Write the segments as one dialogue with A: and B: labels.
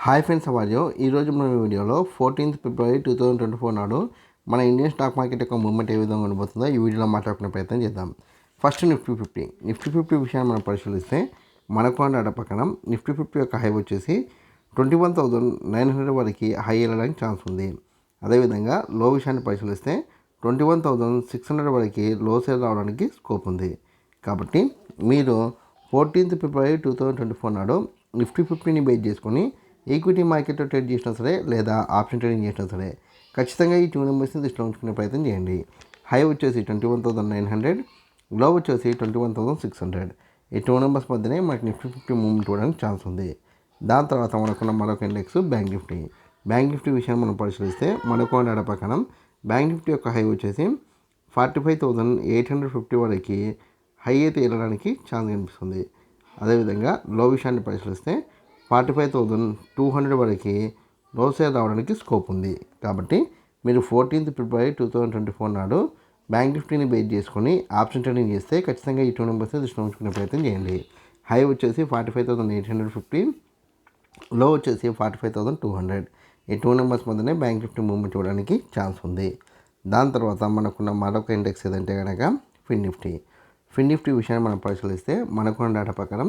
A: Hi friends, అవాజో ఈరోజు మన వీడియోలో 14th ఫిబ్రవరి 2024 నాడు మన ఇండియన్ స్టాక్ మార్కెట్ యొక్క మూవ్మెంట్ ఏ విధంగా ఉండబోతుందో ఈ వీడియోలో మాట్లాడుకునే ప్రయత్నం చేద్దాం. ఫస్ట్ నిఫ్టీ ఫిఫ్టీ విషయాన్ని మనం పరిశీలిస్తే మనకు డేటా ప్రకారం నిఫ్టీ 50 యొక్క హై వచ్చేసి 21,900 వరకు హై వెళ్ళడానికి ఛాన్స్ ఉంది. అదేవిధంగా లో విషయాన్ని పరిశీలిస్తే 21,600 వరకు లో సేల్ రావడానికి స్కోప్ ఉంది. కాబట్టి మీరు 14th ఫిబ్రవరి 2024 నాడు నిఫ్టీ 50ని బేస్ చేసుకొని ఈక్విటీ మార్కెట్లో ట్రేడ్ చేసినా సరే లేదా ఆప్షన్ ట్రేడింగ్ చేసినా సరే ఖచ్చితంగా ఈ 2 నెంబర్స్ని దృష్టిలో ఉంచుకునే ప్రయత్నం చేయండి. హై వచ్చేసి 21,900, లో వచ్చేసి 21,600. ఈ 2 నెంబర్స్ మధ్యనే మనకి నిఫ్టీ 50 మూవ్మెంట్ ఇవ్వడానికి ఛాన్స్ ఉంది. దాని తర్వాత మనకున్న మరొక ఇండెక్స్ బ్యాంక్ నిఫ్టీ విషయాన్ని మనం పరిశీలిస్తే మనకు డేటా ప్రకారం బ్యాంక్ నిఫ్టీ యొక్క హై వచ్చేసి 45,850 వరకు హై అయితే వెళ్ళడానికి ఛాన్స్ కనిపిస్తుంది. అదేవిధంగా లో విషయాన్ని పరిశీలిస్తే 45,200 వరకు లో సేల్ రావడానికి స్కోప్ ఉంది. కాబట్టి మీరు 14th ఫిబ్రవరి 2024 నాడు బ్యాంక్ నిఫ్టీని బేస్ చేసుకొని ఆప్షన్ ట్రేడింగ్ చేస్తే ఖచ్చితంగా ఈ 2 నెంబర్స్ని దృష్టిలో ఉంచుకునే ప్రయత్నం చేయండి. హై వచ్చేసి 45,850, లో వచ్చేసి 45,200. ఈ 2 నెంబర్స్ మధ్యనే బ్యాంక్ నిఫ్టీ మూవ్మెంట్ ఇవ్వడానికి ఛాన్స్ ఉంది. దాని తర్వాత మనకున్న మరొక ఇండెక్స్ ఏదంటే కనుక ఫిన్ నిఫ్టీ విషయాన్ని మనం పరిశీలిస్తే మనకున్న డేటా ప్రకారం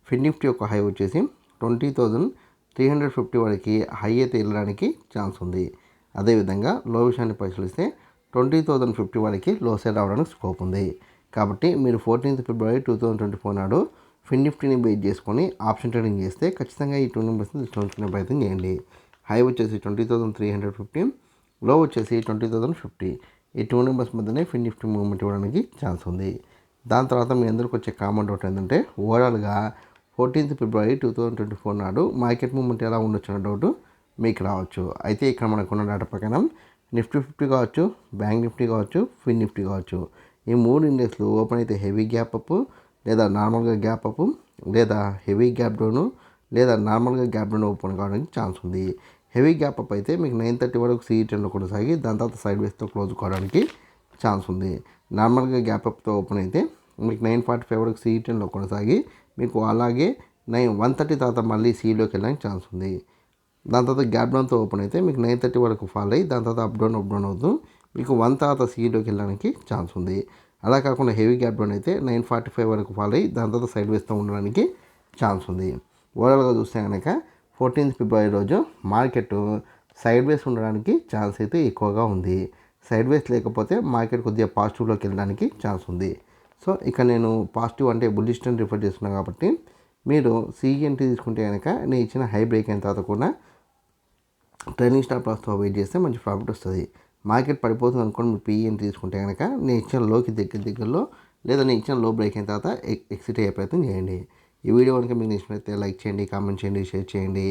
A: ఫిన్ నిఫ్టీ యొక్క హై వచ్చేసి 20,350 వరకు హై అయితే వెళ్ళడానికి ఛాన్స్ ఉంది. అదేవిధంగా లో విషయాన్ని పరిశీలిస్తే 20,050 వరకు లో సేల్ రావడానికి స్కోప్ ఉంది. కాబట్టి మీరు 14th ఫిబ్రవరి 2024 నాడు ఫిన్ నిఫ్టీని బేస్ చేసుకొని ఆప్షన్ ట్రేడింగ్ చేస్తే ఖచ్చితంగా ఈ 2 నెంబర్స్ని దృష్టిలో ఉంచుకునే ప్రయత్నం చేయండి. హై వచ్చేసి 20,350, లో వచ్చేసి 20,050. ఈ 2 నెంబర్స్ మధ్యనే ఫిన్ నిఫ్టీ మూవ్మెంట్ ఇవ్వడానికి ఛాన్స్ ఉంది. దాని తర్వాత మీ అందరికి వచ్చే కామెంట్ ఒకటి ఏంటంటే ఓవరాల్గా 14th ఫిబ్రవరి 2024 నాడు మార్కెట్ మూవ్మెంట్ ఎలా ఉండొచ్చు అన్న డౌట్ మీకు రావచ్చు. అయితే ఇక్కడ మనకున్న డేటా ప్రకారం నిఫ్టీ 50 కావచ్చు, బ్యాంక్ నిఫ్టీ కావచ్చు, ఫిన్ నిఫ్టీ కావచ్చు, ఈ 3 ఇండెక్స్లు ఓపెన్ అయితే హెవీ గ్యాప్ అప్ లేదా నార్మల్గా గ్యాప్ అప్ లేదా హెవీ గ్యాప్ డౌన్ లేదా నార్మల్గా గ్యాప్ డౌన్ ఓపెన్ కావడానికి ఛాన్స్ ఉంది. హెవీ గ్యాప్ అప్ అయితే మీకు 9:30 వరకు CE10లో కొనసాగి దాని తర్వాత సైడ్ వేస్తో క్లోజ్ కావడానికి ఛాన్స్ ఉంది. నార్మల్గా గ్యాప్ అప్తో ఓపెన్ అయితే మీకు 9:45 వరకు CE10లో కొనసాగి మీకు అలాగే 1:30 తర్వాత మళ్ళీ సీలోకి వెళ్ళడానికి ఛాన్స్ ఉంది. దాని తర్వాత గ్యాప్ డౌన్తో ఓపెన్ అయితే మీకు 9:30 వరకు ఫాల్ అయ్యి దాని తర్వాత అప్ డౌన్ అవుతూ మీకు 1 తర్వాత సీలోకి వెళ్ళడానికి ఛాన్స్ ఉంది. అలా కాకుండా హెవీ గ్యాప్ డౌన్ అయితే 9:45 వరకు ఫాల్ అయ్యి దాని తర్వాత సైడ్ వేస్తూ ఉండడానికి ఛాన్స్ ఉంది. ఓవరాల్గా చూస్తే కనుక 14th ఫిబ్రవరి రోజు మార్కెట్ సైడ్ వేస్ ఉండడానికి ఛాన్స్ అయితే ఎక్కువగా ఉంది. సైడ్ వేస్ లేకపోతే మార్కెట్ కొద్దిగా పాజిటివ్లోకి వెళ్ళడానికి ఛాన్స్ ఉంది. సో ఇక నేను పాజిటివ్ అంటే బుల్లిష్ ట్రెండ్ రిఫర్ చేస్తున్నాను కాబట్టి మీరు CE తీసుకుంటే కనుక నేను ఇచ్చిన హై బ్రేక్ అయిన తర్వాత కూడా ట్రైనింగ్ స్టాప్ లాస్తో వెయిట్ చేస్తే మంచి ప్రాఫిట్ వస్తుంది. మార్కెట్ పడిపోతుంది అనుకోండి మీరు PE తీసుకుంటే కనుక నేను ఇచ్చిన లోకి దగ్గరలో లేదా నేను ఇచ్చిన లో బ్రేక్ అయిన తర్వాత ఎగ్జిట్ అయ్యే ప్రయత్నం చేయండి. ఈ వీడియో కనుక మీకు నచ్చినట్లయితే లైక్ చేయండి, కామెంట్ చేయండి, షేర్ చేయండి.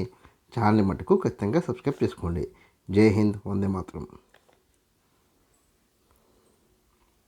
A: ఛానల్ని మటుకు ఖచ్చితంగా సబ్స్క్రైబ్ చేసుకోండి. జై హింద్, వందే మాతరం.